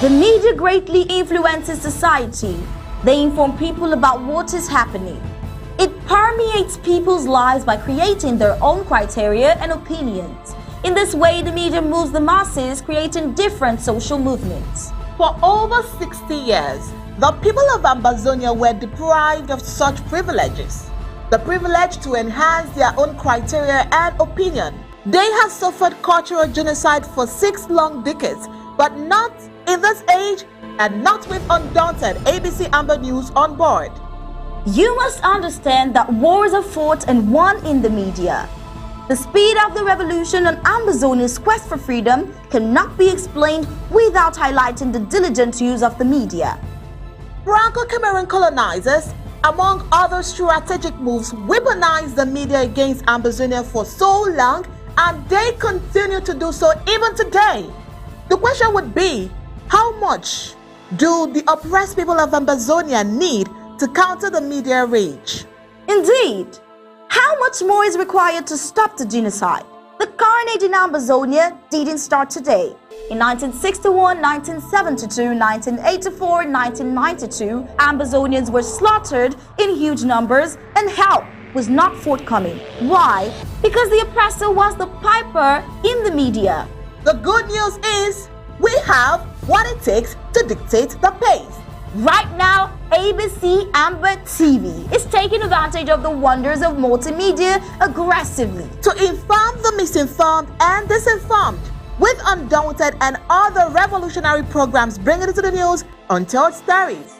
The media greatly influences society. They inform people about what is happening. It permeates people's lives by creating their own criteria and opinions. In this way, the media moves the masses, creating different social movements. For over 60 years, the people of Ambazonia were deprived of such privileges. The privilege to enhance their own criteria and opinion. They have suffered cultural genocide for 6 long decades, but not in this age and not with undaunted ABC Amber News on board. You must understand that wars are fought and won in the media. The speed of the revolution on Ambazonia's quest for freedom cannot be explained without highlighting the diligent use of the media. Franco-Cameroon colonizers, among other strategic moves, weaponized the media against Ambazonia for so long, and they continue to do so even today. The question would be, how much do the oppressed people of Ambazonia need to counter the media rage? Indeed, how much more is required to stop the genocide? The carnage in Ambazonia didn't start today. In 1961, 1972, 1984, 1992, Ambazonians were slaughtered in huge numbers and help was not forthcoming. Why? Because the oppressor was the piper in the media. The good news is we have what it takes to dictate the pace. Right now, ABC Amber TV is taking advantage of the wonders of multimedia aggressively to inform the misinformed and disinformed with undaunted and other revolutionary programs bringing it to the news untold stories.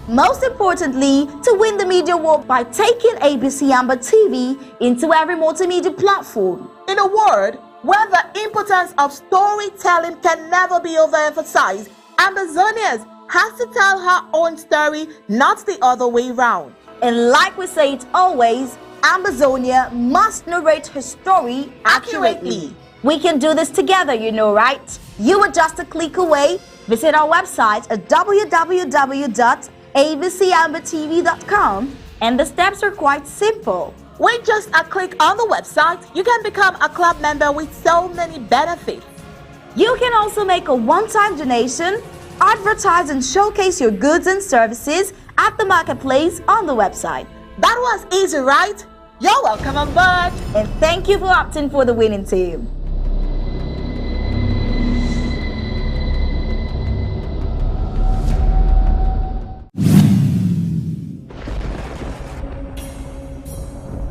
Most importantly, to win the media war by taking ABC Amber TV into every multimedia platform. In a word, where the importance of storytelling can never be overemphasized, Ambazonians has to tell her own story, not the other way round. And like we say it always, Ambazonia must narrate her story accurately. We can do this together, you know, right? You are just a click away. Visit our website at www.abcambertv.com, and the steps are quite simple. With just a click on the website, you can become a club member with so many benefits. You can also make a one-time donation, advertise and showcase your goods and services at the marketplace on the website. That was easy, right? You're welcome on board. And thank you for opting for the winning team.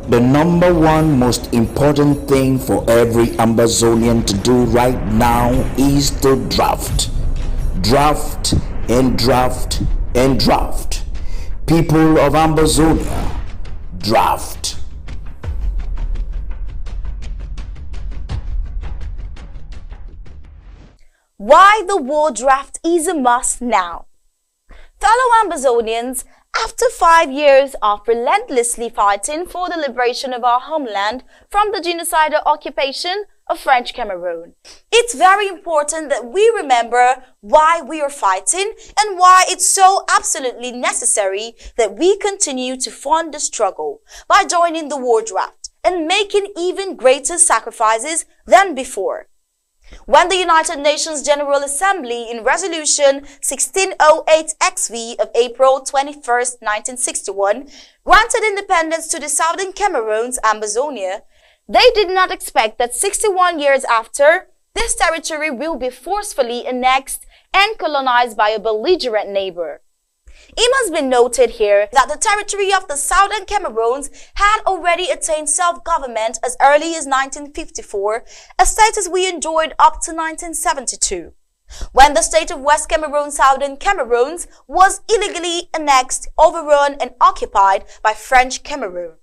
The number one most important thing for every Ambazonian to do right now is to draft. Draft and draft and draft. People of Ambazonia, draft. Why the war draft is a must now. Fellow Ambazonians, after 5 years of relentlessly fighting for the liberation of our homeland from the genocidal occupation of French Cameroon, it's very important that we remember why we are fighting and why it's so absolutely necessary that we continue to fund the struggle by joining the war draft and making even greater sacrifices than before. When the United Nations General Assembly in Resolution 1608-XV of April 21, 1961, granted independence to the Southern Cameroon's Ambazonia, they did not expect that 61 years after, this territory will be forcefully annexed and colonized by a belligerent neighbor. It must be noted here that the territory of the Southern Cameroons had already attained self-government as early as 1954, a status we enjoyed up to 1972, when the state of West Cameroon, Southern Cameroons, was illegally annexed, overrun and occupied by French Cameroon.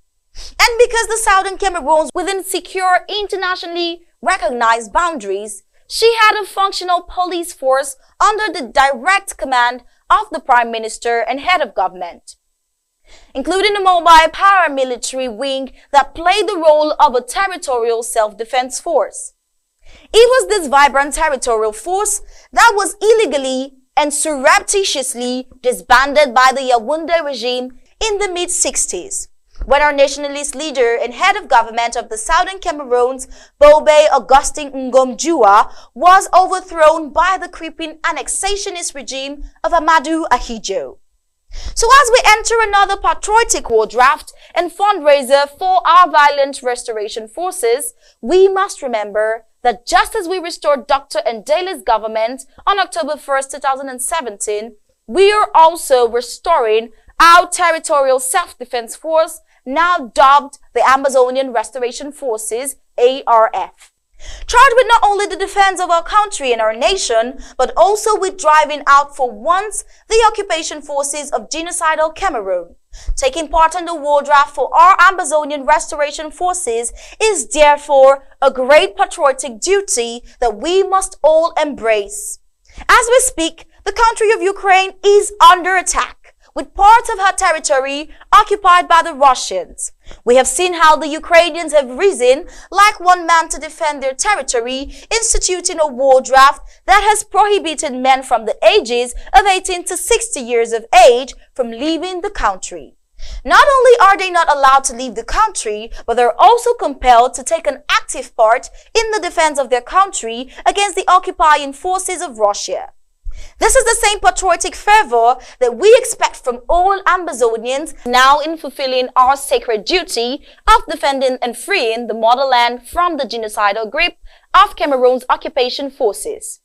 And because the Southern Cameroons within secure internationally recognized boundaries, she had a functional police force under the direct command of the Prime Minister and head of government, including a mobile paramilitary wing that played the role of a territorial self-defense force. It was this vibrant territorial force that was illegally and surreptitiously disbanded by the Yaoundé regime in the mid-60s. when our nationalist leader and head of government of the Southern Cameroons, Bobe Augustin Ngom was overthrown by the creeping annexationist regime of Amadou Ahidjo. So as we enter another patriotic war draft and fundraiser for our violent restoration forces, we must remember that just as we restored Dr. Ndele's government on October 1st, 2017, we are also restoring our territorial self-defense force, now dubbed the Amazonian Restoration Forces, ARF. Charged with not only the defense of our country and our nation, but also with driving out for once the occupation forces of genocidal Cameroon. Taking part in the war draft for our Amazonian Restoration Forces is therefore a great patriotic duty that we must all embrace. As we speak, the country of Ukraine is under attack, with parts of her territory occupied by the Russians. We have seen how the Ukrainians have risen like one man to defend their territory, instituting a war draft that has prohibited men from the ages of 18 to 60 years of age from leaving the country. Not only are they not allowed to leave the country, but they're also compelled to take an active part in the defense of their country against the occupying forces of Russia. This is the same patriotic fervor that we expect from all Ambazonians now in fulfilling our sacred duty of defending and freeing the motherland from the genocidal grip of Cameroon's occupation forces.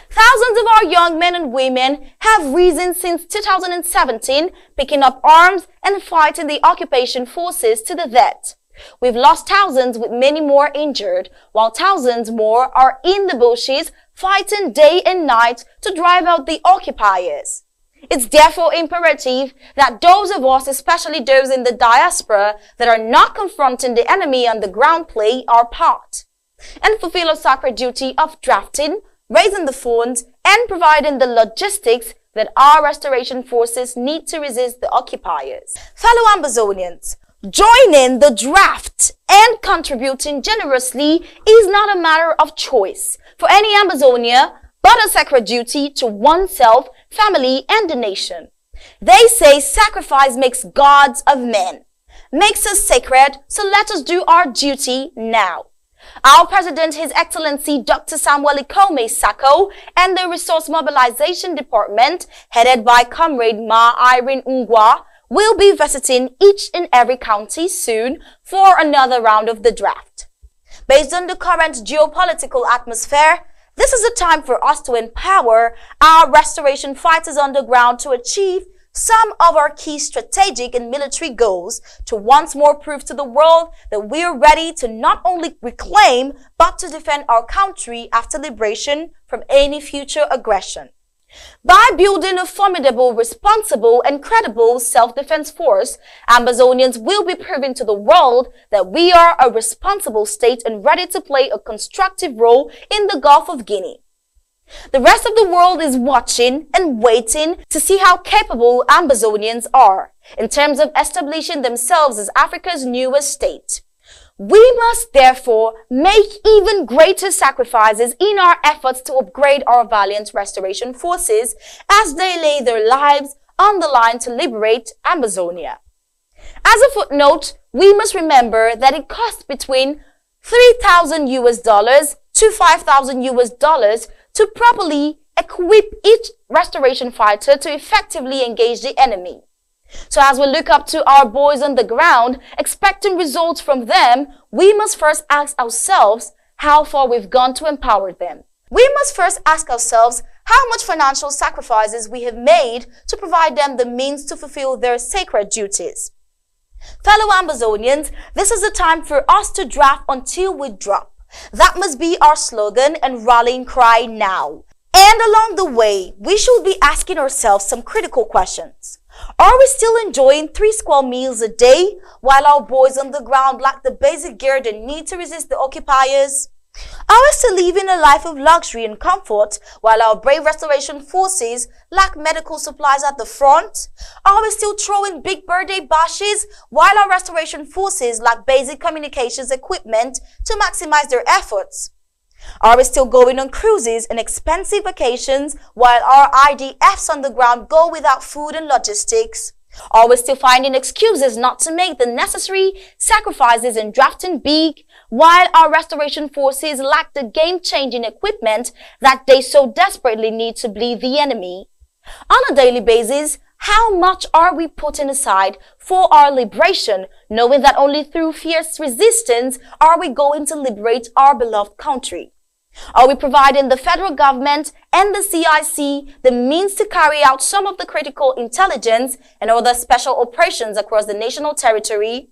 Thousands of our young men and women have risen since 2017, picking up arms and fighting the occupation forces to the death. We've lost thousands with many more injured, while thousands more are in the bushes fighting day and night to drive out the occupiers. It's therefore imperative that those of us, especially those in the diaspora, that are not confronting the enemy on the ground play our part and fulfill our sacred duty of drafting, raising the funds, and providing the logistics that our restoration forces need to resist the occupiers. Fellow Ambazonians, joining the draft and contributing generously is not a matter of choice for any Amazonia, but a sacred duty to oneself, family, and the nation. They say sacrifice makes gods of men, makes us sacred, so let us do our duty now. Our President, His Excellency Dr. Samuel Ikome Sako, and the Resource Mobilization Department, headed by Comrade Ma Irene Ngwa, will be visiting each and every county soon for another round of the draft. Based on the current geopolitical atmosphere, this is a time for us to empower our restoration fighters on the ground to achieve some of our key strategic and military goals, to once more prove to the world that we are ready to not only reclaim, but to defend our country after liberation from any future aggression. By building a formidable, responsible, and credible self-defense force, Ambazonians will be proving to the world that we are a responsible state and ready to play a constructive role in the Gulf of Guinea. The rest of the world is watching and waiting to see how capable Ambazonians are in terms of establishing themselves as Africa's newest state. We must therefore make even greater sacrifices in our efforts to upgrade our valiant restoration forces as they lay their lives on the line to liberate Amazonia. As a footnote, we must remember that it costs between $3,000 to $5,000 to properly equip each restoration fighter to effectively engage the enemy. So as we look up to our boys on the ground, expecting results from them, we must first ask ourselves how far we've gone to empower them. We must first ask ourselves how much financial sacrifices we have made to provide them the means to fulfill their sacred duties. Fellow Ambazonians, this is the time for us to draft until we drop. That must be our slogan and rallying cry now. And along the way, we should be asking ourselves some critical questions. Are we still enjoying 3 square meals a day while our boys on the ground lack the basic gear they need to resist the occupiers? Are we still living a life of luxury and comfort while our brave restoration forces lack medical supplies at the front? Are we still throwing big birthday bashes while our restoration forces lack basic communications equipment to maximize their efforts? Are we still going on cruises and expensive vacations while our IDFs on the ground go without food and logistics? Are we still finding excuses not to make the necessary sacrifices in drafting big, while our restoration forces lack the game-changing equipment that they so desperately need to bleed the enemy? On a daily basis, how much are we putting aside for our liberation, knowing that only through fierce resistance are we going to liberate our beloved country? Are we providing the federal government and the CIC the means to carry out some of the critical intelligence and other special operations across the national territory?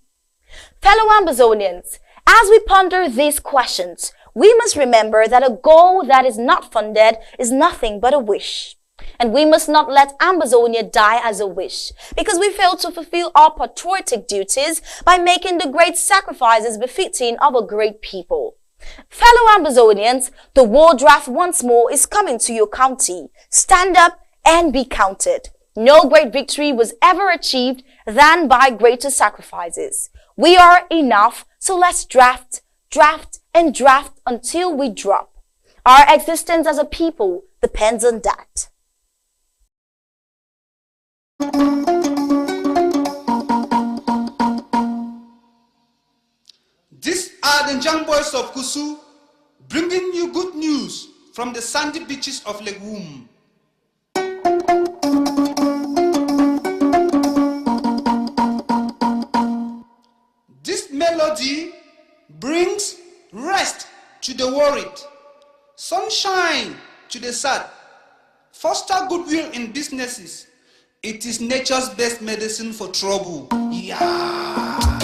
Fellow Ambazonians, as we ponder these questions, we must remember that a goal that is not funded is nothing but a wish. And we must not let Ambazonia die as a wish, because we fail to fulfill our patriotic duties by making the great sacrifices befitting of a great people. Fellow Ambazonians, the war draft once more is coming to your county. Stand up and be counted. No great victory was ever achieved than by greater sacrifices. We are enough, so let's draft, draft, and draft until we drop. Our existence as a people depends on that. These are the young boys of Kusu, bringing you good news from the sandy beaches of Lake Womb. This melody brings rest to the worried, sunshine to the sad, foster goodwill in businesses. It is nature's best medicine for trouble. Yeah.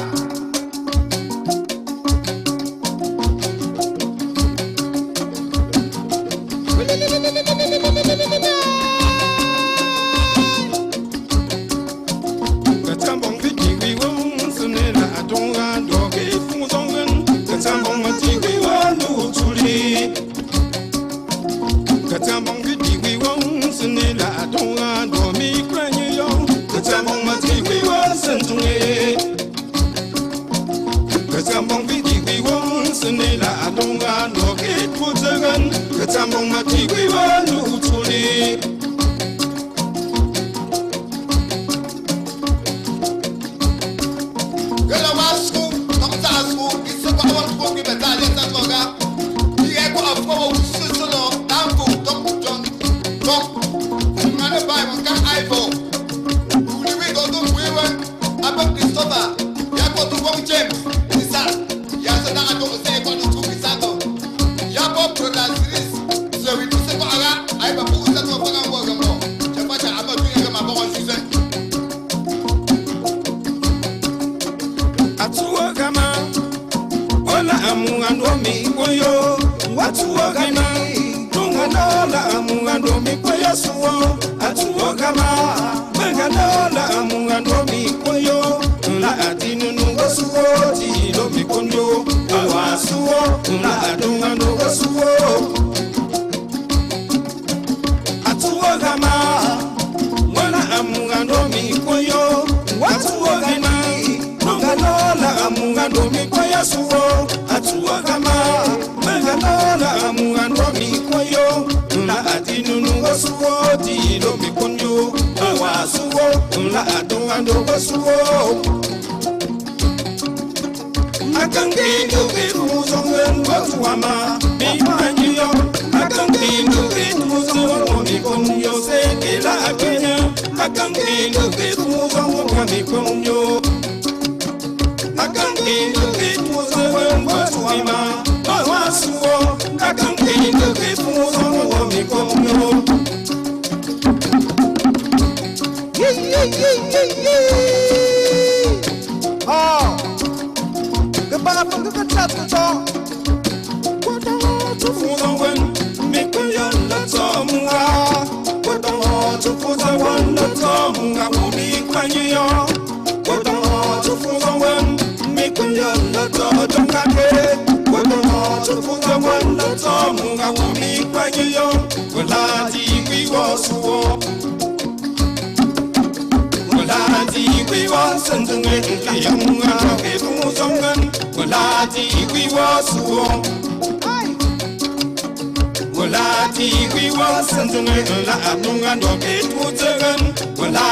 Well, I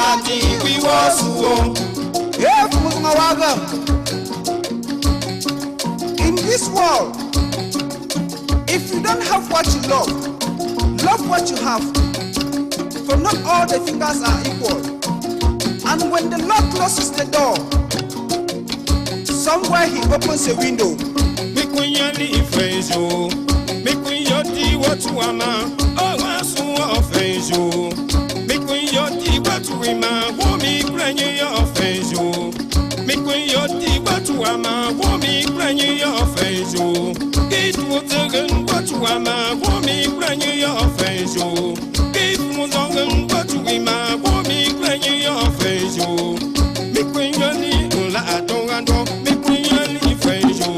In this world, if you don't have what you love what you have. For not all the fingers are equal. And when the Lord closes the door, somewhere He opens a window. Make when you leave face you. Make when you do what you want. Oh, what's so face you. Make when you do what you want. Who me bring your face you. Make when you do what you want. Who me bring your face you. It was again what you want. Who me bring your face you. It was again what you want. Who me bring your face you. Make when you leave la tonga. Make when you leave face you.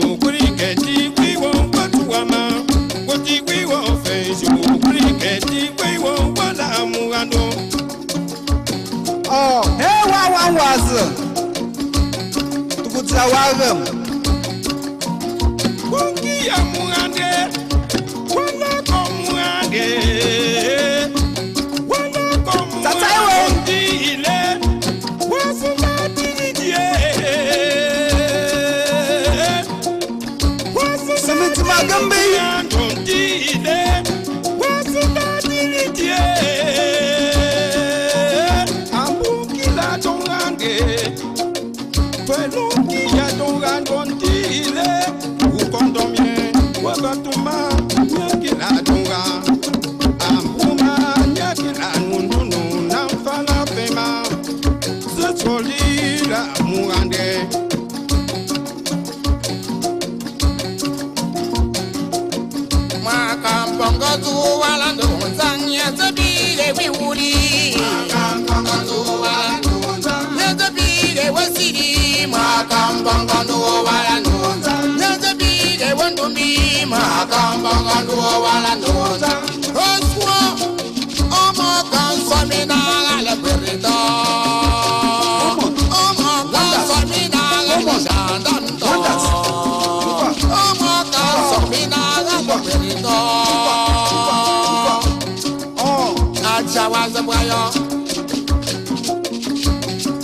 We won't what you want. What we won't face you. We won't what I'm going to. Oh, hey, what was to go to our Wongi ya muande, wana komuande, wana komuande ile, wasuna dijie, Simiti Magambi, wasuna ile, wasuna dijie, ambukila tongange, pelongi ya tongangonti ile. Kondomie, wabatuma, nyakila dunga, ambuma, nyakila nundunu, namfala fema, zitolila muande. Makampongo tu wala ndonzanya zabile wiwuri. Makampongo tu wala ndonzanya zabile wasiri. Makampongo tu wala ndonzanya zabile wandumi. Makampongo tu wala ndonzanya. Oswa omo kansomina la berita. Omo kansomina la jandando. Omo kansomina la berita. Achawaza boyo.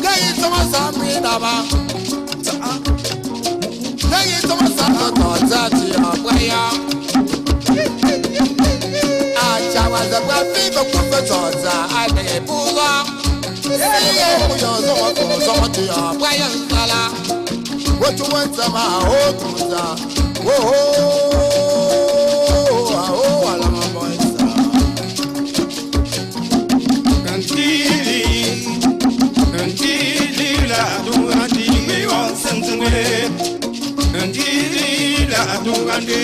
Gayi toma samina ba. Gayi toma samina tati boyo. Achawaza boyo figo kufotoza ade bulo. Siye muyo zomo ti boyo sala. What you want sama o tuza. Oh, alama boy. Antili la dungandi we on sentue. Antili la dungandi.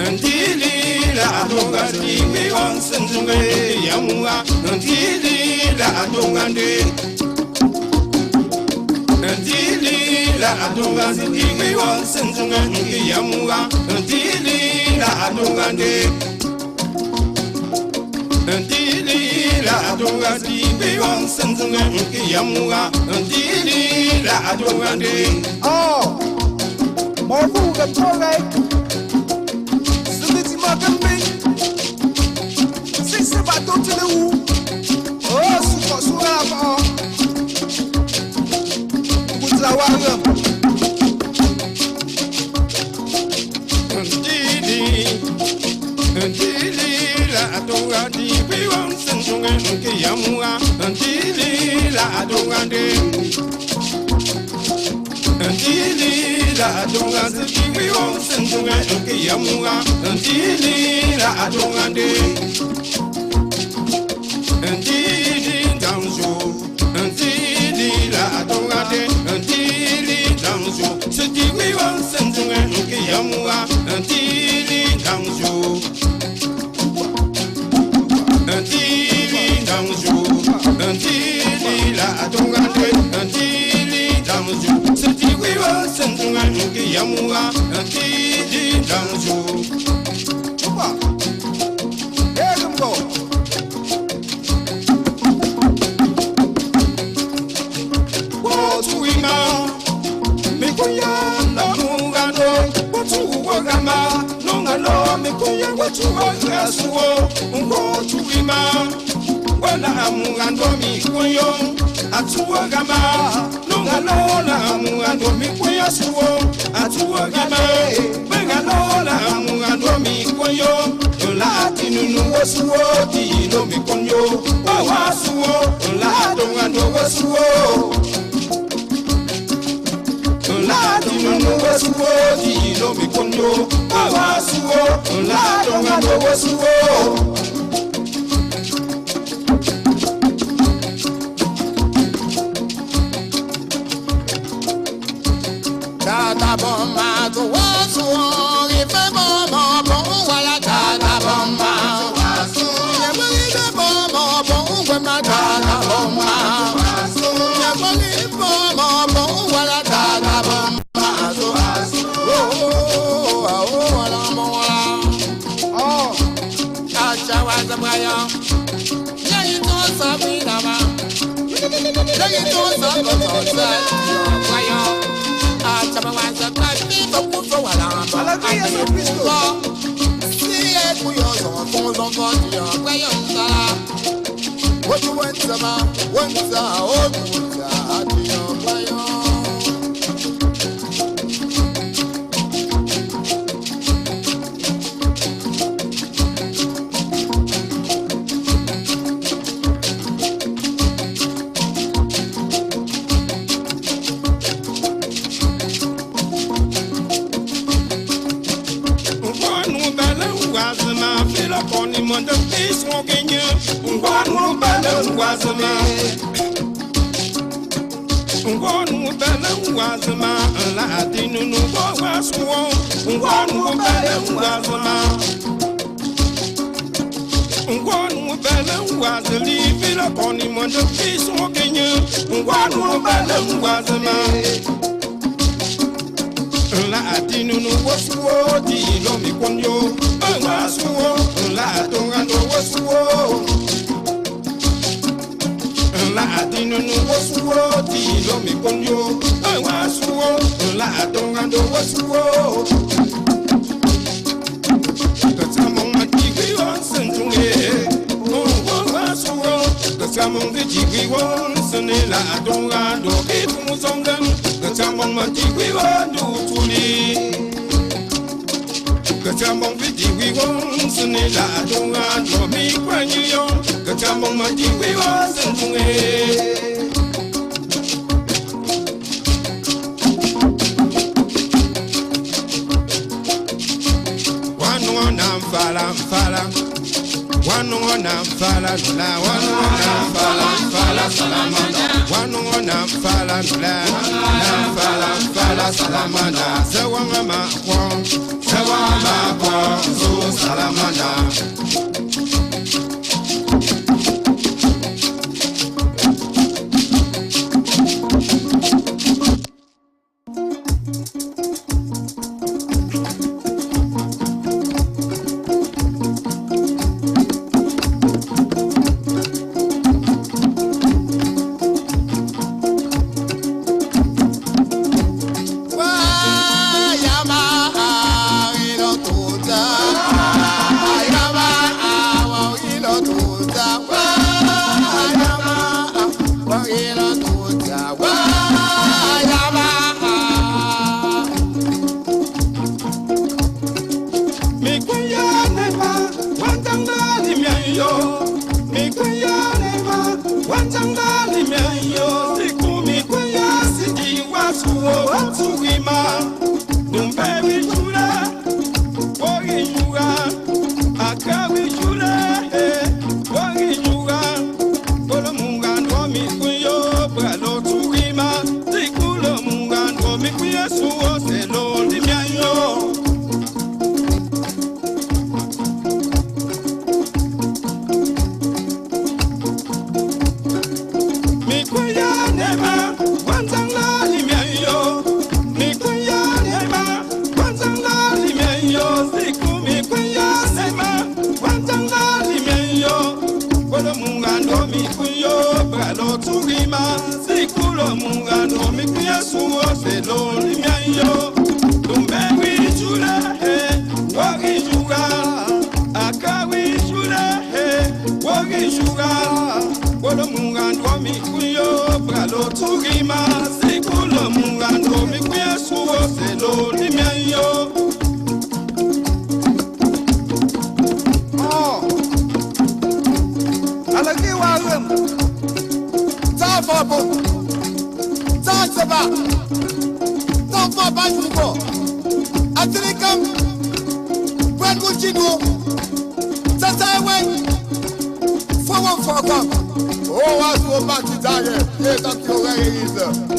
Antili la dungandi we on sentue. Yamua. Antili la dungandi. Antili la dungandi we on sentue. Yamua. Antili la dungandi. Antili la dungandi we on sentue. Yamua. Antili la dungandi. Oh, Morfu Gatorai, Simiti Magambi, Six about to the woo. Oh, Super Suraba, Mutawagam, Antili la dungandi we on sentue. Yamua. Antili la dungandi. Antili la dungandi we on sentue. Yamua. Antili la dungandi. Antili danzo. Antili la dungandi. Antili danzo. Seti we on sentue. Yamua. Antili danzo. Antili danzo. Antili la dungandi. Antili danzo. Seti we on sentue. Yamua. Antili danzo. Chupa, Egum mugando mi kuyo atuwa gama nungalola mugando mi kuyo suwo atuwa gama begalola mugando mi kuyo la tinunu wasuwo ti no mi kunyo wa suwo la dongando wasuwo la tinunu wasuwo ti no mi kunyo wa suwo la dongando wasuwo Tata bomba to wasu ife bomba bon wala tata bomba wasu ya bali bomba bon wala tata bomba wasu ya bali bomba bon wala tata bomba wasu oh wala wala oh cha waza baya ya ito sabina ma ya ito sabina baya Alegria, São Cristo. Se é curioso, fomos um voto de what you want, Sama, once a old Koni monda pis mo genye ngwanu bala ngwazama ngwanu bala ngwazama la adinu no waswo ngwanu bala ngwazama ngwanu bala ngwazali fila koni monda pis mo genye ngwanu bala ngwazama la adinu no waswo di lo mi konyo waswo la tongando waswo la adinu no waswo di lo mi konyo waswo la tongando waswo katamo matiki wonsen tunge waswo katamo ngiji wonsen la tongando kitumuzongan katamo matiki wandu tuli Katamong vidi we won sene la donga do mi kwanyu yo katamong mati we won sentunge wanu na fala wanu na fala la wanu na fala salamanda wanu na fala la fala salamanda zawanga ma kwon Sawama kwa zo salamanda lagi warem. Tafabo. Tasaba. Tafa banjubo. Atrikam. Bwanguchidu. Tasawe. Forward for come. Oh, I go back to Daniel. Yes, I'm your way either.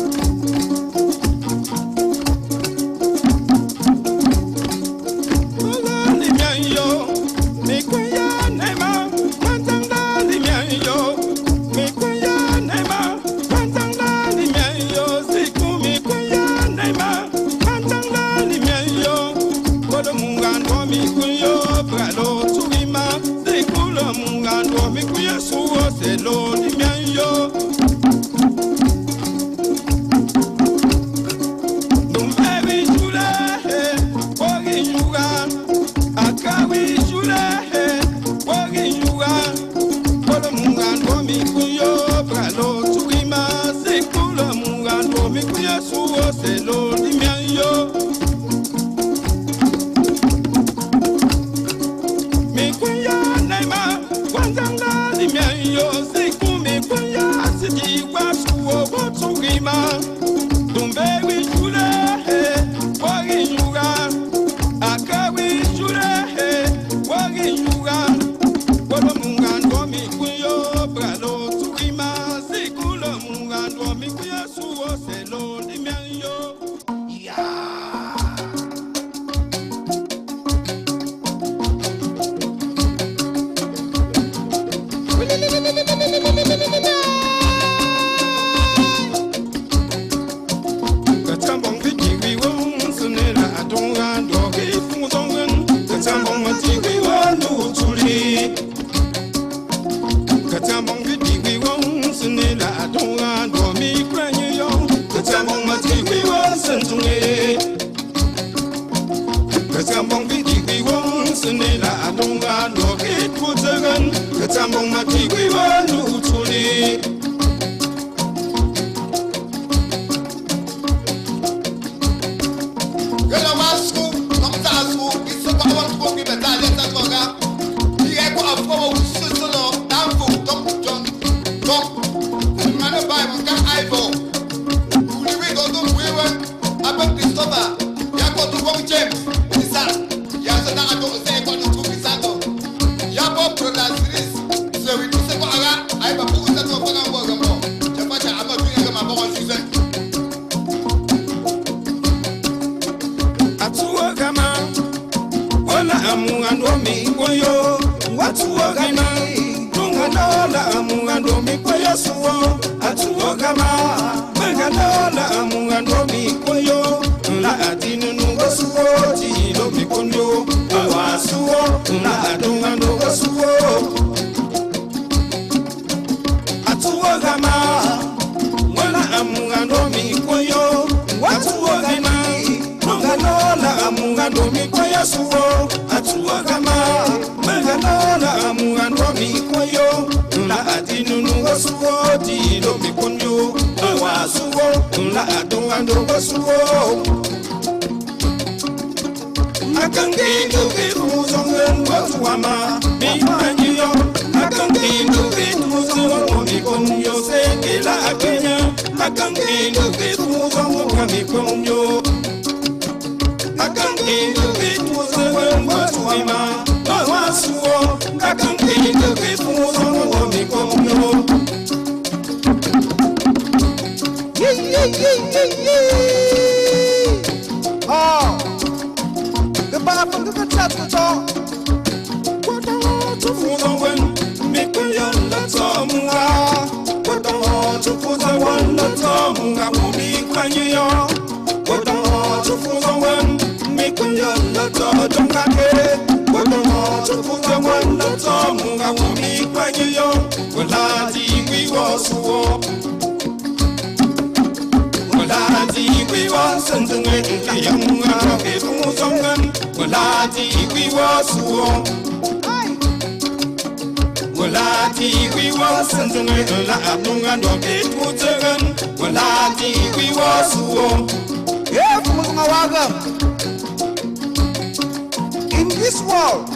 In this world,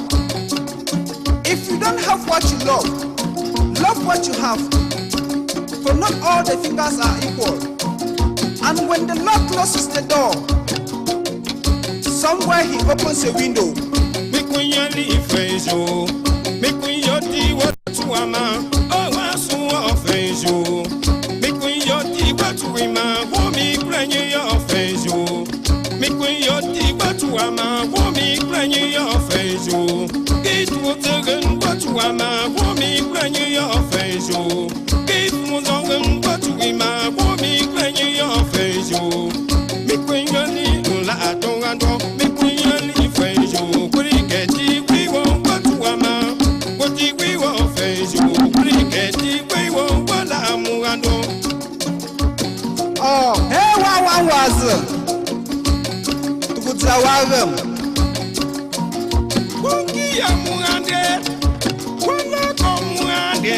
if you don't have what you love what you have, for not all the fingers are equal. And when the Lord closes the door, somewhere he opens a window. Make when you leave face you, make when you do what you ama. Oh, I saw face you. Make when you do what you ama. Who me crying your face you. Make when you do what you ama. Who me crying your face you. It was again what you ama. Who me crying your face you. It was again what you ama. Who me crying your face you. Make when you leave la don't make when you leave face you. Cricket we won't what you ama. What we won't face you. Cricket we won't what I'm Oh, hey, one was to put the wagon. Wonky amungande, wana komungande,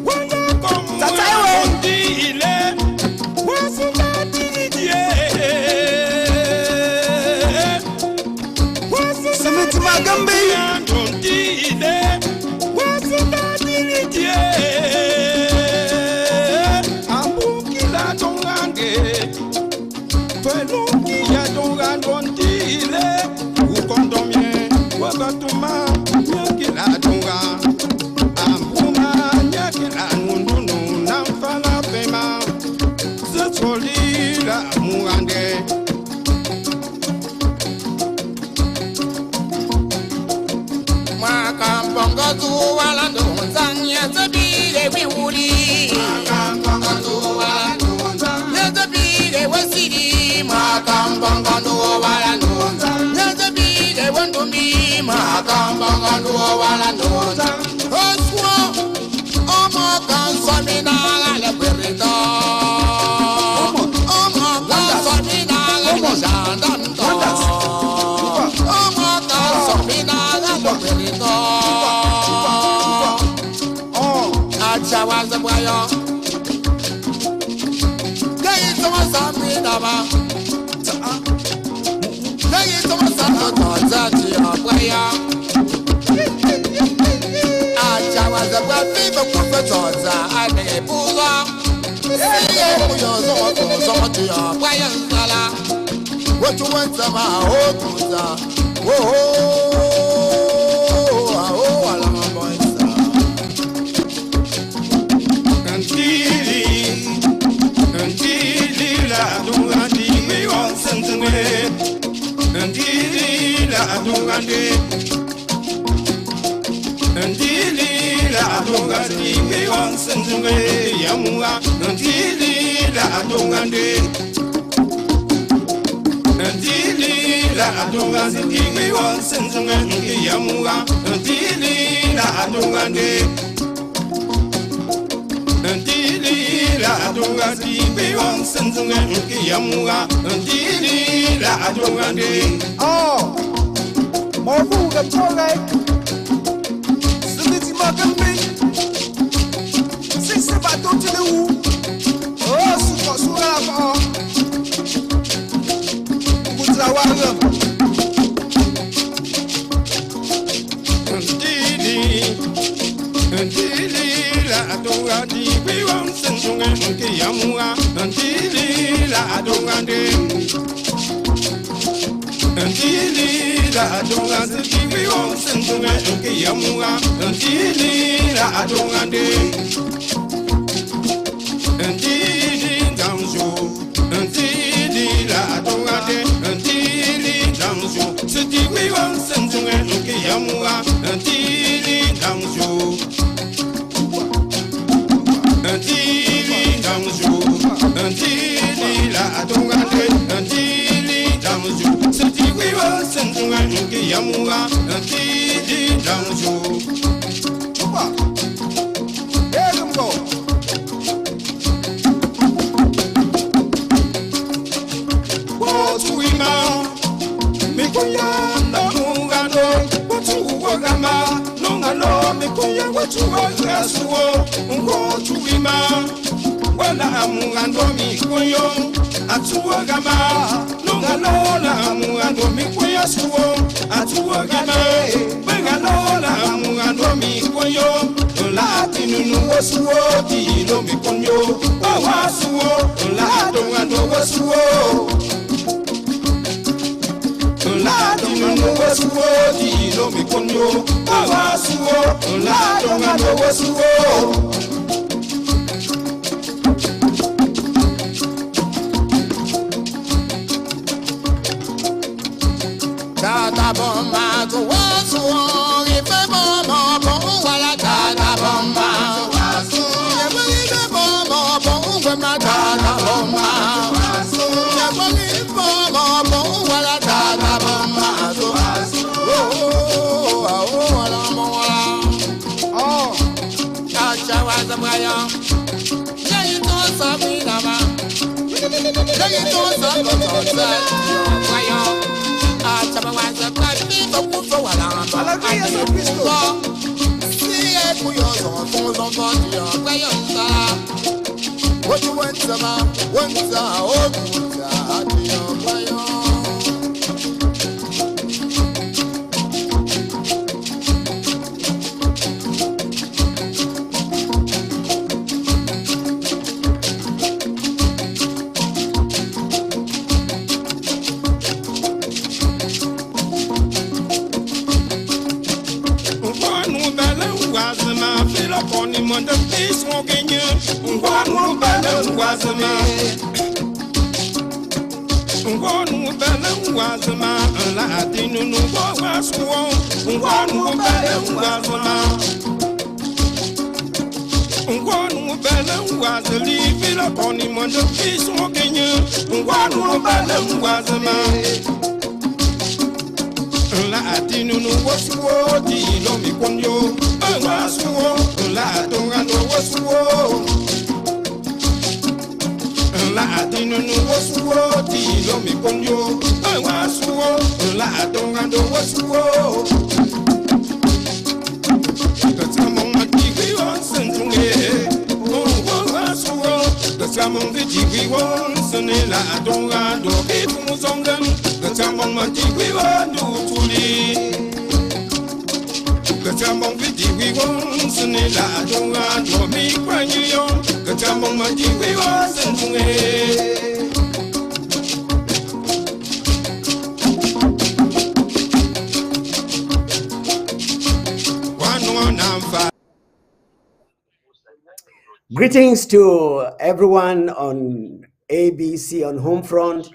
wana komungande ile, wasunda tidie, Submit my gumby. ile, wasunda tidie, ambukila tongande, twelungi ya tongandonti ile. Kondomie, wabatuma, nyakila tunga, ambuma, nyakila nundunu, namfala pema, zetolila muande. Makampanga tu walando zanya zabile wiwuli. Makampanga tu walando zabile wasiri. Makampanga tu walando zabile wandumi. Makampanga tu walando oswo omo kansomina la perita. Omo kansomina la jandanto. Omo kansomina la perita. Achawaza boyo. Gayi toma samina ba. Gayi toma samina toza ti boyo. Achawaza boyo fibo kufe toza ane buzo. Siye muyo zomo ti boyo ngala. What you want sama o kuza. Oh, alama boy. Antili la dungandi, we want something. Antili la dungandi, antili la dungandi, we want something. Yamua, antili la dungandi, antili la dungandi, we want something. Yamua, antili la dungandi. Antili la dungandi, we want something. Yamua, antili la dungandi. Oh, Morfu the Prolek. Submit my gumby. Six about to the woo. Oh, super sura. Put the wagon. Antili la dungandi, we want something. Yamua, antili la dungandi. Antili la dungandi, we want something. Yamua, antili la dungandi. Antili danzo, antili la dungandi, antili danzo. City we want something. Yamua, antili danzo. Antili danzo, antili la dungandi, antili danzo. City we want something. Yamua, antili danzo. There you go. Watu ima, mikuya na mungano. Watu wagama, nongano, mikuya watu wagasuo. Watu ima, wala amungano mikuyo. Atu wagama, nongano la amungano mikuya suo. Atu wagama, wengano la amungano mikuyo. wasuo di no mi kunyo wasuo la donga wasuo la donga wasuo di no mi kunyo wasuo la donga wasuo Tata bomba to wasu ife bomba bomba la tata bomba wasu ye bali bomba bomba ma tata bomba wasu ye bali bomba bomba la tata bomba to wasu oh cha waza baya ya yito sabina ma ya yito sabina baya Alegría San Cristo. Pony mon de fils mon gagne on voit nous belle oisema on voit nous belle oisema la dinu nous voit souvent on voit nous belle oisema on voit nous belle oiseli fils pony mon de fils mon gagne on voit nous belle oisema la dinu nous voit di no mi konyo wasuo la donga no wasuo la dinu no wasuo ti lo mi konyo wasuo la donga no wasuo katamo mati wi won sentunge wasuo katamo viji wi won sene la donga do ke fumuzongan katamo mati wi won du tuli Katamong vidi we won't send la donga do me crying you Katamong mati we was sending Greetings to everyone on ABC on home front.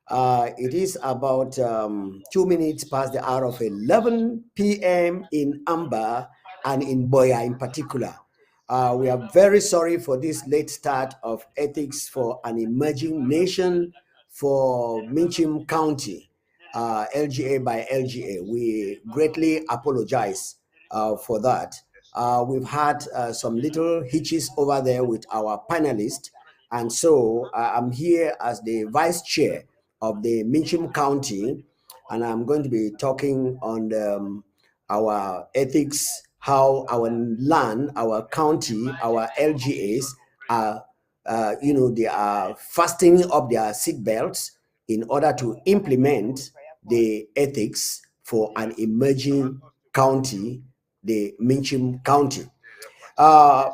It is about 2 minutes past the hour of 11 p.m. in Amba and in Boya in particular. We are very sorry for this late start of Ethics for an Emerging Nation for Minchim County, LGA by LGA. We greatly apologize for that. We've had some little hitches over there with our panelists, and so I'm here as the vice chair of the Minchim County, and I'm going to be talking on our ethics, how our land, our county, our LGAs are, they are fastening up their seatbelts in order to implement the ethics for an emerging county, the Minchim County.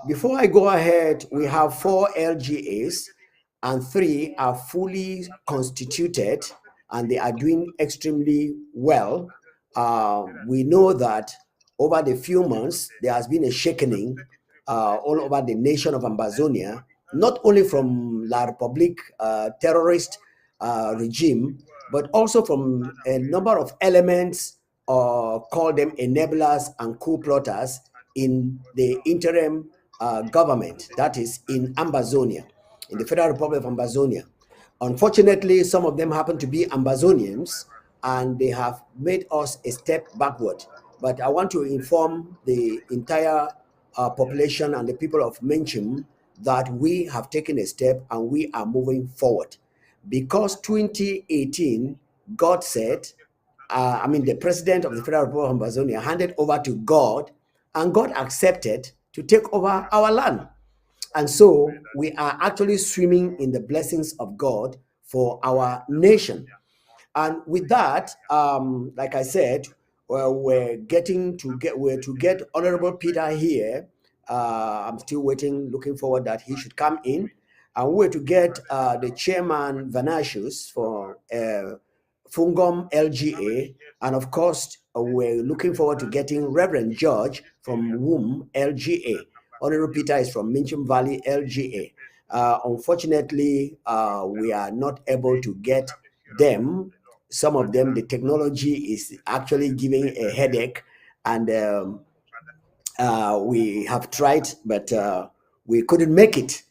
Before I go ahead, we have 4 LGAs and 3 are fully constituted and they are doing extremely well. We know that over the few months, there has been a shaking all over the nation of Ambazonia, not only from La Republic terrorist regime, but also from a number of elements, call them enablers and coup plotters in the interim government, that is in Ambazonia, in the Federal Republic of Ambazonia. Unfortunately, some of them happen to be Ambazonians, and they have made us a step backward. But I want to inform the entire population and the people of Minchim that we have taken a step and we are moving forward. Because 2018, God said, the president of the Federal Republic of Ambazonia handed over to God, and God accepted to take over our land. And so we are actually swimming in the blessings of God for our nation. And with that, like I said, we're to get Honorable Peter here I'm still waiting, looking forward that he should come in. And we're to get the chairman Vanasius for Fungom LGA, and of course, we're looking forward to getting Reverend George from WOM LGA. Honorable Peter is from Mincham Valley LGA. Unfortunately, we are not able to get them. Some of them, the technology is actually giving a headache, and we have tried, but we couldn't make it.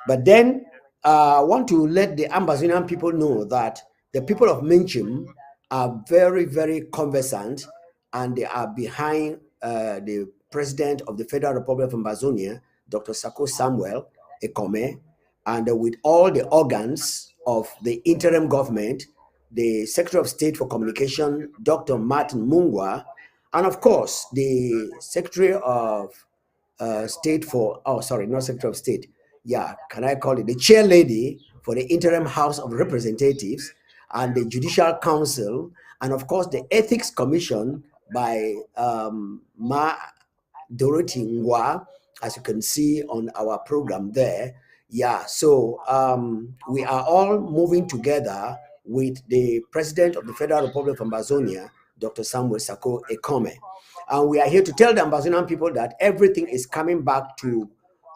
But then I want to let the Ambazonian people know that the people of Minchim are very, very conversant, and they are behind the president of the Federal Republic of Ambazonia, Dr. Sako Samuel Ekome, and with all the organs of the interim government, the Secretary of State for Communication, Dr. Martin Mungwa, and of course, the Secretary of State for, oh, sorry, not Secretary of State. Yeah, can I call it the chair lady for the Interim House of Representatives, and the Judicial Council, and of course, the Ethics Commission by Ma Dorothy Ngwa, as you can see on our program there. Yeah, so we are all moving together with the President of the Federal Republic of Ambazonia, Dr. Samuel Sako Ekome. And we are here to tell the Ambazonian people that everything is coming back to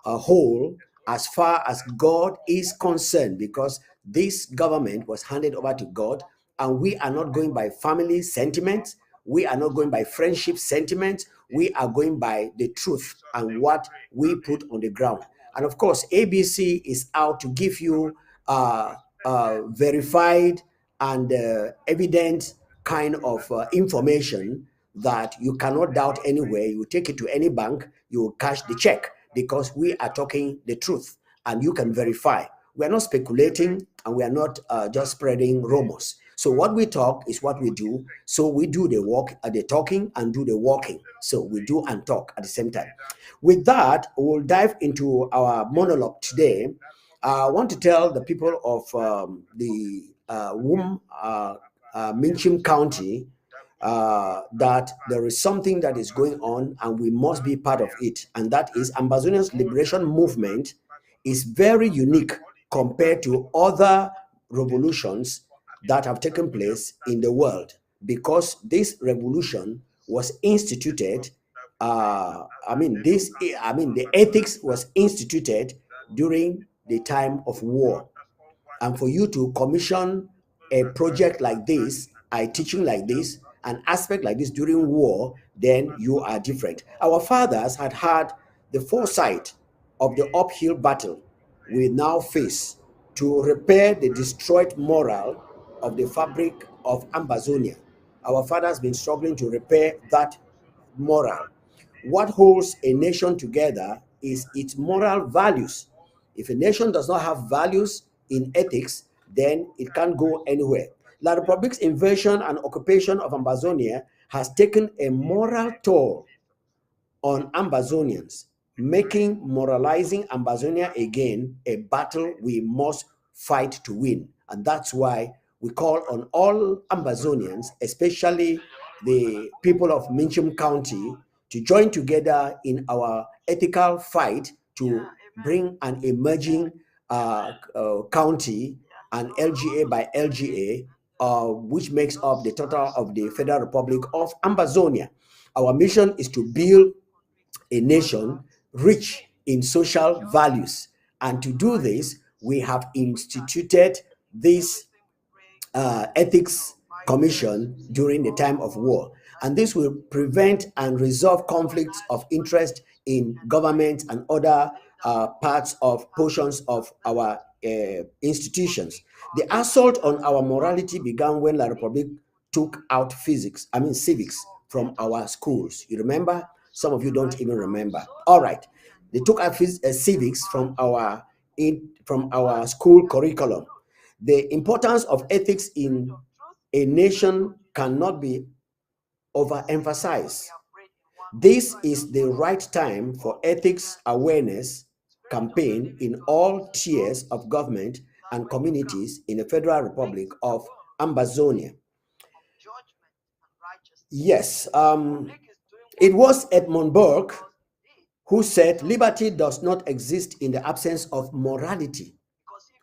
a whole as far as God is concerned, because this government was handed over to God, and we are not going by family sentiments. We are not going by friendship sentiments. We are going by the truth and what we put on the ground. And of course, ABC is out to give you verified and evident kind of information that you cannot doubt anywhere. You take it to any bank, you will cash the check, because we are talking the truth and you can verify. We are not speculating, and we are not just spreading rumors. So what we talk is what we do. So we do the walk, the talking, and do the walking. So we do and talk at the same time. With that, we'll dive into our monologue today. I want to tell the people of the WOM Minchim County that there is something that is going on, and we must be part of it. And that is Ambazonians Liberation Movement is very unique compared to other revolutions that have taken place in the world, because this revolution was instituted. The ethics was instituted during the time of war. And for you to commission a project like this, a teaching like this, an aspect like this during war, then you are different. Our fathers had had the foresight of the uphill battle we now face to repair the destroyed moral of the fabric of Ambazonia. Our fathers been struggling to repair that moral. What holds a nation together is its moral values. If a nation does not have values in ethics, then it can't go anywhere. La Republic's invasion and occupation of Ambazonia has taken a moral toll on Ambazonians, making moralizing Ambazonia again a battle we must fight to win. And that's why we call on all Ambazonians, especially the people of Minchim County, to join together in our ethical fight to bring an emerging county, an LGA by LGA, which makes up the total of the Federal Republic of Ambazonia. Our mission is to build a nation rich in social values. And to do this, we have instituted this ethics commission during the time of war. And this will prevent and resolve conflicts of interest in government and other parts of portions of our institutions. The assault on our morality began when La Republic took out civics from our schools. You remember? Some of you don't even remember. All right. They took out civics from our school curriculum. The importance of ethics in a nation cannot be overemphasized. This is the right time for ethics awareness campaign in all tiers of government and communities in the Federal Republic of Ambazonia. Yes, it was Edmund Burke who said liberty does not exist in the absence of morality.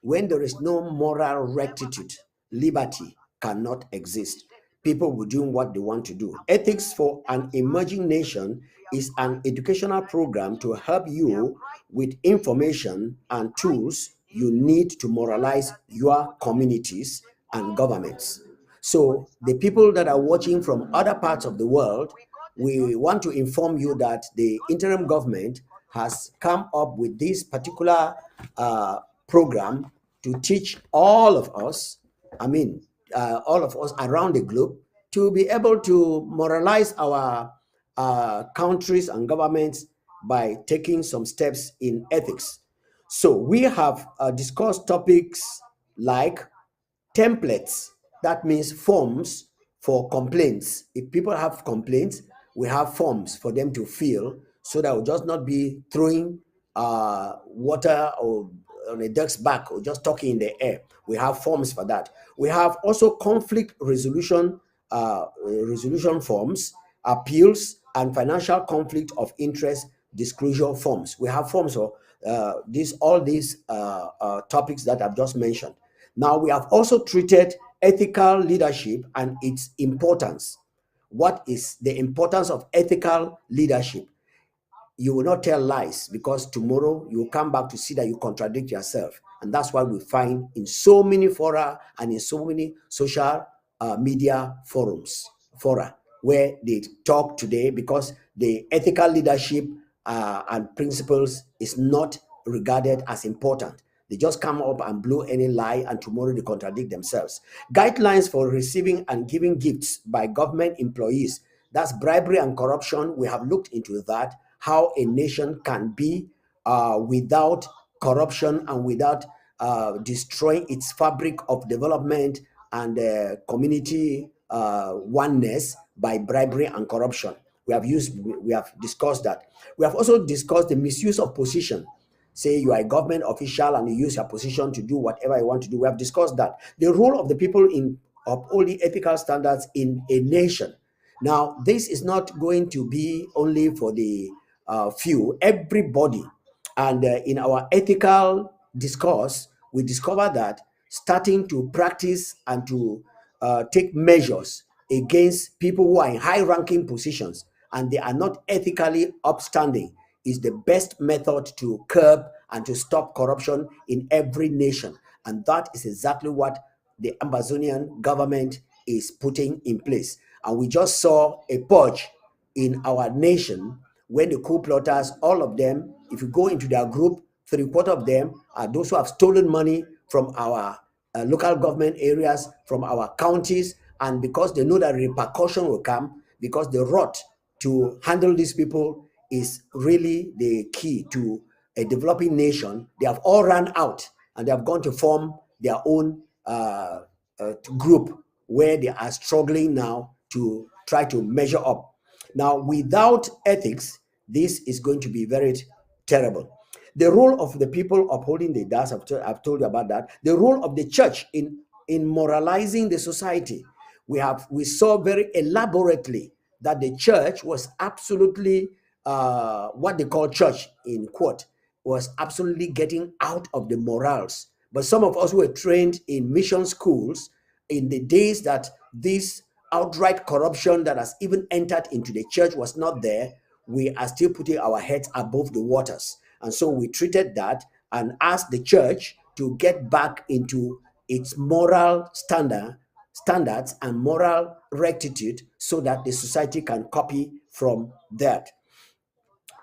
When there is no moral rectitude, liberty cannot exist. People will do what they want to do. Ethics for an Emerging Nation is an educational program to help you with information and tools you need to moralize your communities and governments. So, the people that are watching from other parts of the world, we want to inform you that the interim government has come up with this particular program to teach all of us, all of us around the globe, to be able to moralize our countries and governments by taking some steps in ethics. So we have discussed topics like templates, that means forms for complaints. If people have complaints, we have forms for them to fill so that we'll just not be throwing water or on a duck's back or just talking in the air. We have forms for that. We have also conflict resolution forms, appeals, and financial conflict of interest disclosure forms. We have forms for all these topics that I've just mentioned. Now, we have also treated ethical leadership and its importance. What is the importance of ethical leadership? You will not tell lies, because tomorrow you will come back to see that you contradict yourself. And that's why we find in so many fora and in so many social media fora, where they talk today, because the ethical leadership and principles is not regarded as important. They just come up and blow any lie, and tomorrow they contradict themselves. Guidelines for receiving and giving gifts by government employees, that's bribery and corruption. We have looked into that, how a nation can be without corruption and without destroying its fabric of development and community oneness by bribery and corruption. We have discussed that. We have also discussed the misuse of position. Say you are a government official and you use your position to do whatever you want to do. We have discussed that. The role of the people in upholding ethical standards in a nation. Now, this is not going to be only for the few, everybody. And in our ethical discourse, we discover that starting to practice and to take measures against people who are in high-ranking positions and they are not ethically upstanding is the best method to curb and to stop corruption in every nation. And that is exactly what the Ambazonian government is putting in place. And we just saw a purge in our nation when the coup plotters, all of them, if you go into their group, 3/4 of them are those who have stolen money from our local government areas, from our counties, and because they know that repercussion will come, because the rot to handle these people is really the key to a developing nation. They have all run out and they have gone to form their own group where they are struggling now to try to measure up. Now, without ethics, this is going to be very terrible. The role of the people upholding the DAS, I've told you about that. The role of the church in moralizing the society. We saw very elaborately that the church was absolutely what they call church in quote, was absolutely getting out of the morals. But some of us were trained in mission schools in the days that this outright corruption that has even entered into the church was not there. We are still putting our heads above the waters. And so we treated that and asked the church to get back into its moral standards and moral rectitude so that the society can copy from that.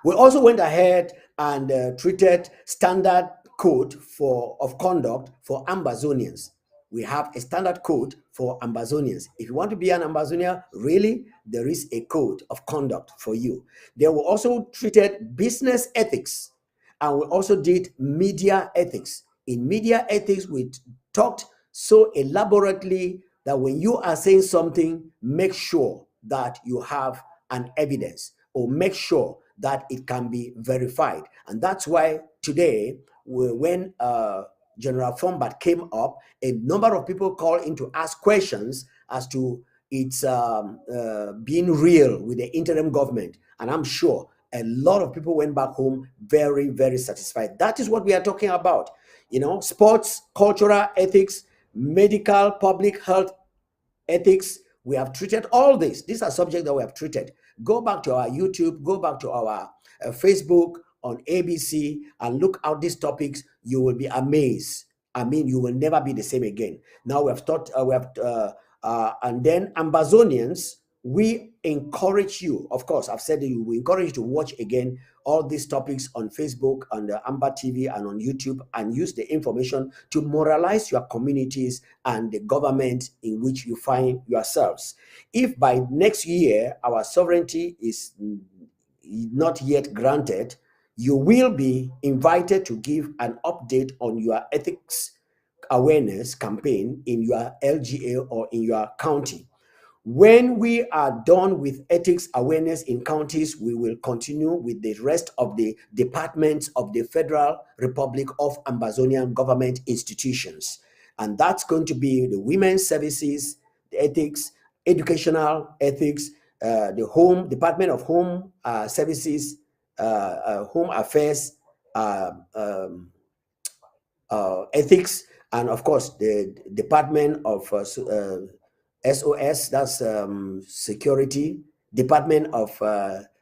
We also went ahead and treated standard code of conduct for Ambazonians. We have a standard code for Ambazonians. If you want to be an Ambazonia, really, there is a code of conduct for you. They were also treated business ethics, and we also did media ethics. In media ethics, we talked so elaborately that when you are saying something, make sure that you have an evidence, or make sure that it can be verified. And that's why today, when General Fombat came up, a number of people called in to ask questions as to its being real with the interim government. And I'm sure a lot of people went back home very, very satisfied. That is what we are talking about. Sports, cultural ethics, medical, public health ethics. We have treated all this. These are subjects that we have treated. Go back to our YouTube, go back to our Facebook on ABC and look out these topics. You will be amazed. I mean, you will never be the same again. Now we have taught, and then Ambazonians, we encourage you. Of course, I've said that we encourage you to watch again all these topics on Facebook, on the Amber TV, and on YouTube, and use the information to moralize your communities and the government in which you find yourselves. If by next year our sovereignty is not yet granted, you will be invited to give an update on your ethics awareness campaign in your LGA or in your county. When we are done with ethics awareness in counties, we will continue with the rest of the departments of the Federal Republic of Ambazonian government institutions. And that's going to be the women's services, the ethics, educational ethics, the home, Department of Home Services, Home Affairs, ethics, and of course the Department of SOS, that's security, Department of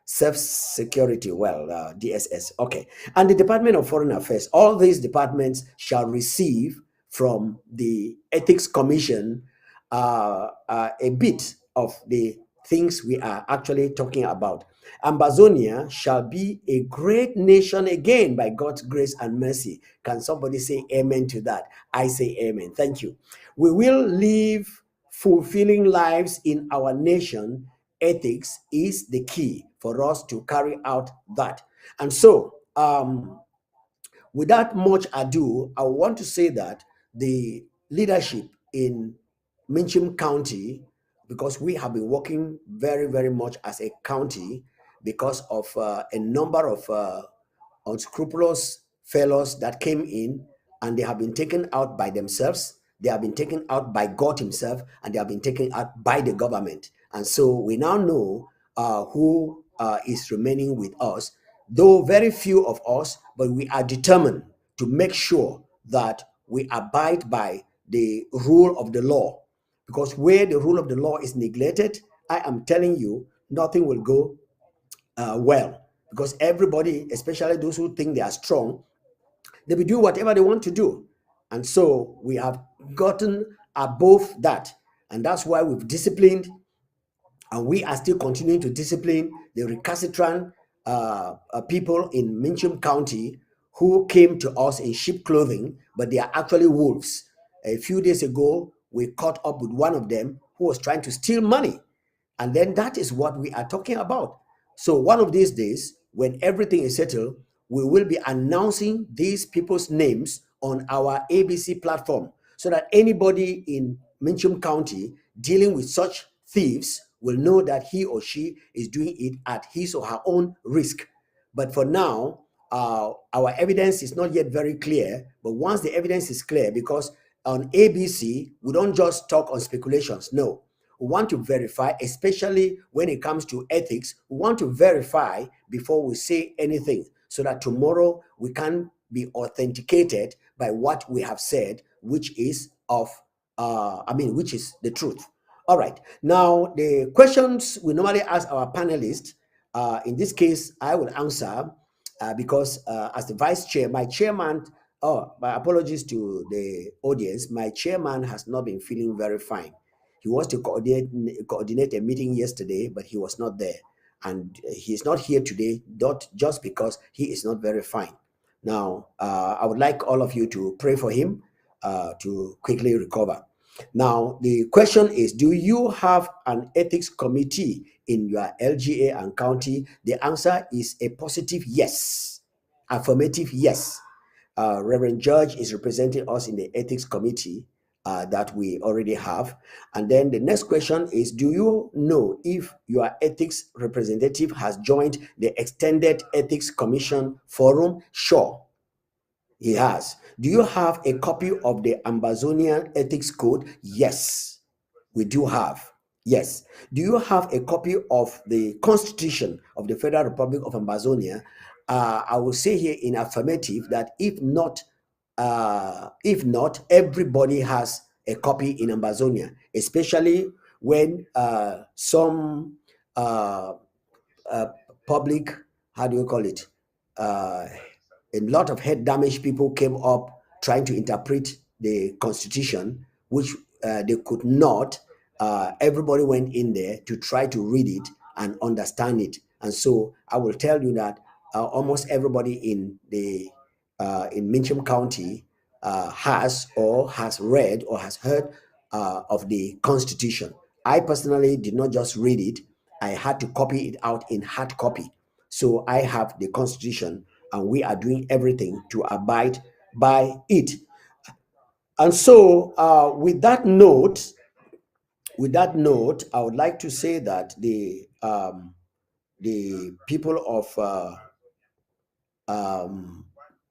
Self-Security, DSS, okay, and the Department of Foreign Affairs. All these departments shall receive from the Ethics Commission a bit of the things we are actually talking about. Ambazonia shall be a great nation again by God's grace and mercy. Can somebody say amen to that? I say amen. Thank you. We will live fulfilling lives in our nation. Ethics is the key for us to carry out that. And so, without much ado, I want to say that the leadership in Minchim County, because we have been working very, very much as a county because of a number of unscrupulous fellows that came in, and they have been taken out by themselves, they have been taken out by God himself, and they have been taken out by the government. And so we now know who is remaining with us, though very few of us, but we are determined to make sure that we abide by the rule of the law. Because where the rule of the law is neglected, I am telling you, nothing will go well. Because everybody, especially those who think they are strong, they will do whatever they want to do. And so we have gotten above that. And that's why we've disciplined, and we are still continuing to discipline the recalcitrant people in Minchim County who came to us in sheep clothing, but they are actually wolves. A few days ago, we caught up with one of them who was trying to steal money. And then that is what we are talking about. So one of these days, when everything is settled, we will be announcing these people's names on our ABC platform so that anybody in Minchum County dealing with such thieves will know that he or she is doing it at his or her own risk. But for now, our evidence is not yet very clear. But once the evidence is clear, because on ABC, we don't just talk on speculations. No, we want to verify, especially when it comes to ethics. We want to verify before we say anything so that tomorrow we can be authenticated by what we have said, which is which is the truth. All right. Now, the questions we normally ask our panelists, in this case, I will answer because as the vice chair, my chairman, my apologies to the audience, my chairman has not been feeling very fine. He was to coordinate a meeting yesterday, but he was not there. And he's not here today, not just because he is not very fine. Now, I would like all of you to pray for him to quickly recover. Now, the question is, do you have an ethics committee in your LGA and county? The answer is a positive yes, affirmative yes. Reverend Judge is representing us in the ethics committee that we already have. And then the next question is, do you know if your ethics representative has joined the Extended Ethics Commission Forum? Sure, he has. Do you have a copy of the Ambazonian Ethics Code? Yes, we do have. Yes. Do you have a copy of the Constitution of the Federal Republic of Ambazonia? I will say here in affirmative that if not, everybody has a copy in Ambazonia, especially when some public, how do you call it? A lot of head damaged people came up trying to interpret the Constitution, which they could not. Everybody went in there to try to read it and understand it. And so I will tell you that almost everybody in Mincham County has read or has heard of the Constitution. I personally did not just read it, I had to copy it out in hard copy. So I have the Constitution, and we are doing everything to abide by it. And so with that note, I would like to say that the people of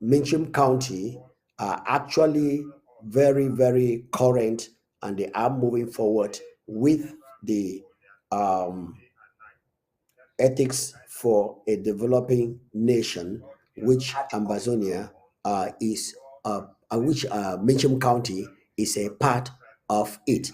Mincham County are actually very, very current, and they are moving forward with the ethics for a developing nation, which Ambazonia is, which Mincham County is a part of it.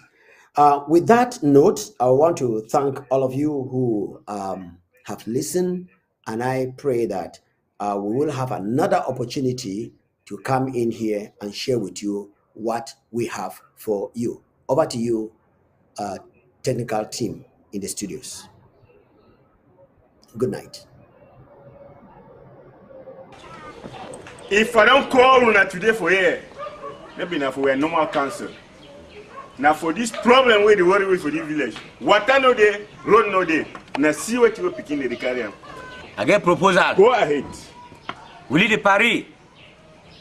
With that note, I want to thank all of you who have listened, and I pray that we will have another opportunity to come in here and share with you what we have for you. Over to you, technical team in the studios. Good night. If I don't call Una today for here, maybe now for a normal council. Now for this problem where they worry with for this village. Water no day, road no day. Now see what you are picking the carrier. I get proposal. Go ahead. We lead the Paris.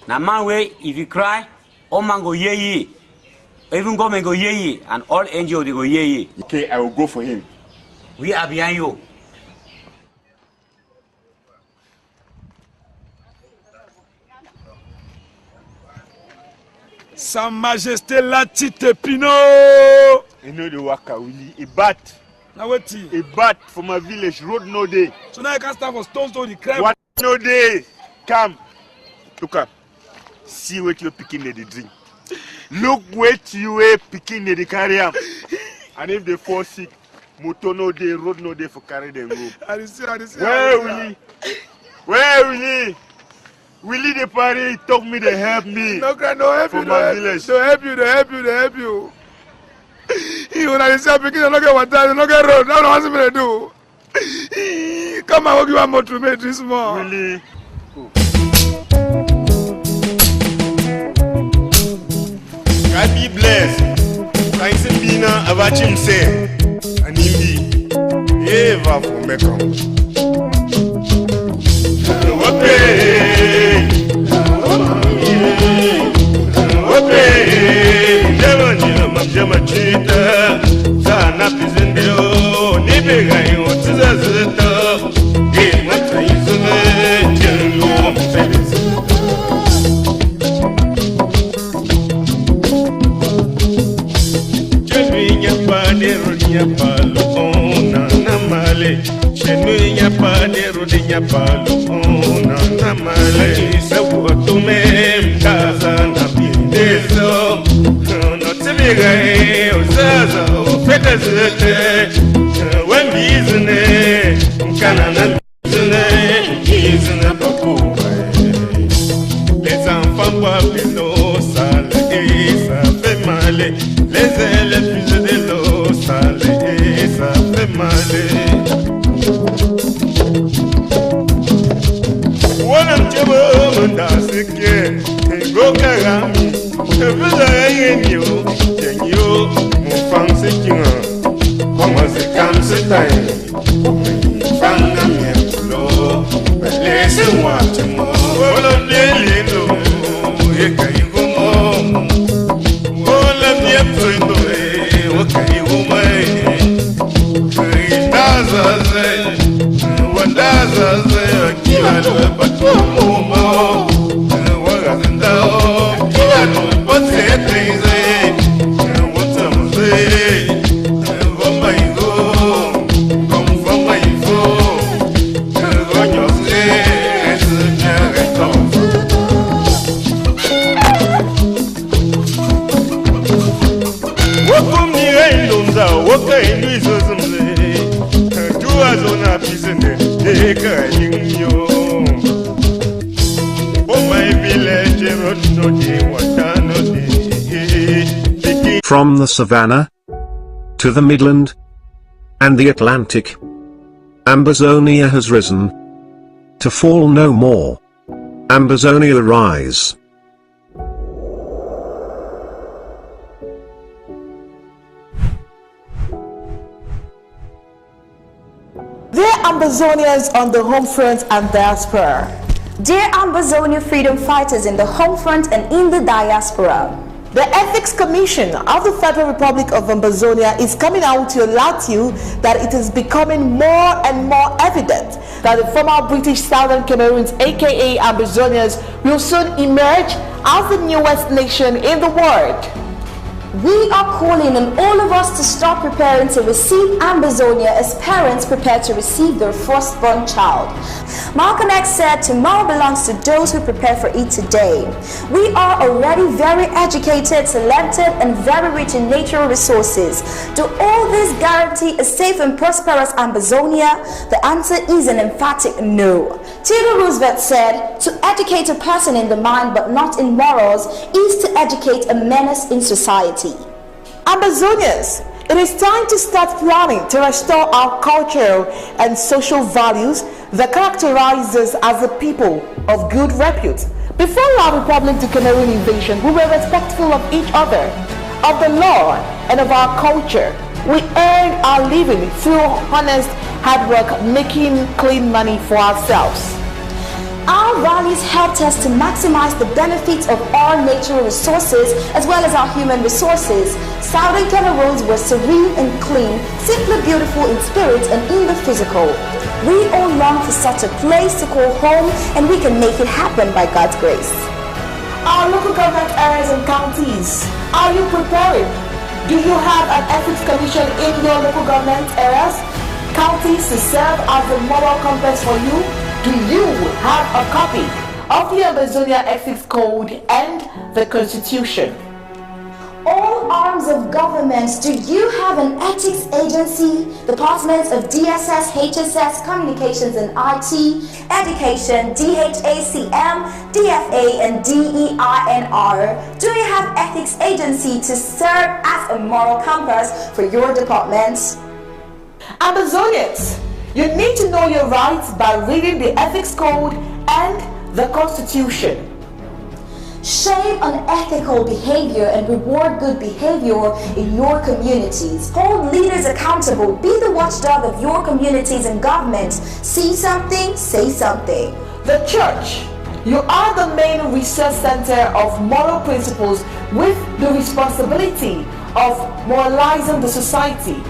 Now man way, if you cry, all man go ye. Even government go ye, and all NGO they go ye. Okay, I will go for him. We are behind you. Sa Majesté la Tite Pino. You know the waka Willie. A bat. Now what? A bat from my village. Road no day. So now I can start for stones to the crime. What no day? Come. Look up. See what you're picking the drink. Look what you are picking the carrier. And if they fall sick, motor no day, road no day for carry them go. Where Willie? Where Willie? Willie the party told me to help me. No, no help from you, my village. They help you, they help you, they help you. You when I say picking, don't get water, don't get road. Now what me to do? Come and give one more to me this morning. Willie. God be blessed. Thanks to Bina Avachim say, and Imbi, Eva for Mekong. When business, canana business, les enfants boivent de l'eau sale et ça fait mal. Les élèves puisent de l'eau sale et ça fait mal. Voilà un petit peu manda seke, go karami, vous avez un yo, yo, mon fang sekinga. Como se cansa time, fanga mielo, beleza watimo, ola lelo, ekaigo mo, ola mielo indo, ekaigo mai, daza ze, wadaza ze, kila lo batumo mo, waganda o, kila lo bote teize, watamuze. sun no day, water no day. From the savannah to the Midland and the Atlantic, Ambazonia has risen to fall no more. Ambazonia rise. Dear Ambazonians on the home front and diaspora. Dear Ambazonia freedom fighters in the home front and in the diaspora. The Ethics Commission of the Federal Republic of Ambazonia is coming out to alert you that it is becoming more and more evident that the former British Southern Cameroons, aka Ambazonians, will soon emerge as the newest nation in the world. We are calling on all of us to start preparing to receive Ambazonia as parents prepare to receive their firstborn child. Malcolm X said, tomorrow belongs to those who prepare for it today. We are already very educated, talented, and very rich in natural resources. Do all this guarantee a safe and prosperous Ambazonia? The answer is an emphatic no. Theodore Roosevelt said, to educate a person in the mind but not in morals is to educate a menace in society. Ambazonians, it is time to start planning to restore our cultural and social values that characterize us as a people of good repute. Before our Republic to Cameroon invasion, we were respectful of each other, of the law, and of our culture. We earned our living through honest hard work, making clean money for ourselves. Our values helped us to maximize the benefits of our natural resources as well as our human resources. Southern Cameroons were serene and clean, simply beautiful in spirit and in the physical. We all long for such a place to call home, and we can make it happen by God's grace. Our local government areas and counties, are you prepared? Do you have an ethics commission in your local government areas, counties to serve as a moral compass for you? Do you have a copy of the Ambazonia Ethics Code and the Constitution? All arms of government, do you have an ethics agency? Departments of DSS, HSS, Communications and IT, Education, DHACM, DFA and DEINR. Do you have ethics agency to serve as a moral compass for your departments? Ambazonians, you need to know your rights by reading the Ethics Code and the Constitution. Shame unethical behavior and reward good behavior in your communities. Hold leaders accountable. Be the watchdog of your communities and governments. See something, say something. The church, you are the main research center of moral principles with the responsibility of moralizing the society.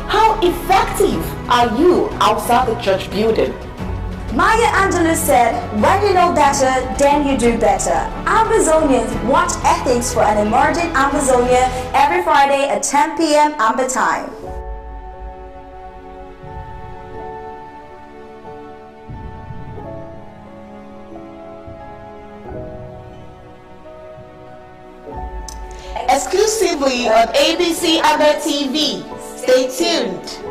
How effective are you outside the church building? Maya Angelou said, when you know better, then you do better. Ambazonians, watch ethics for an emerging Ambazonia every Friday at 10 p.m. Amba time. Exclusively on ABC Amba TV. Stay tuned.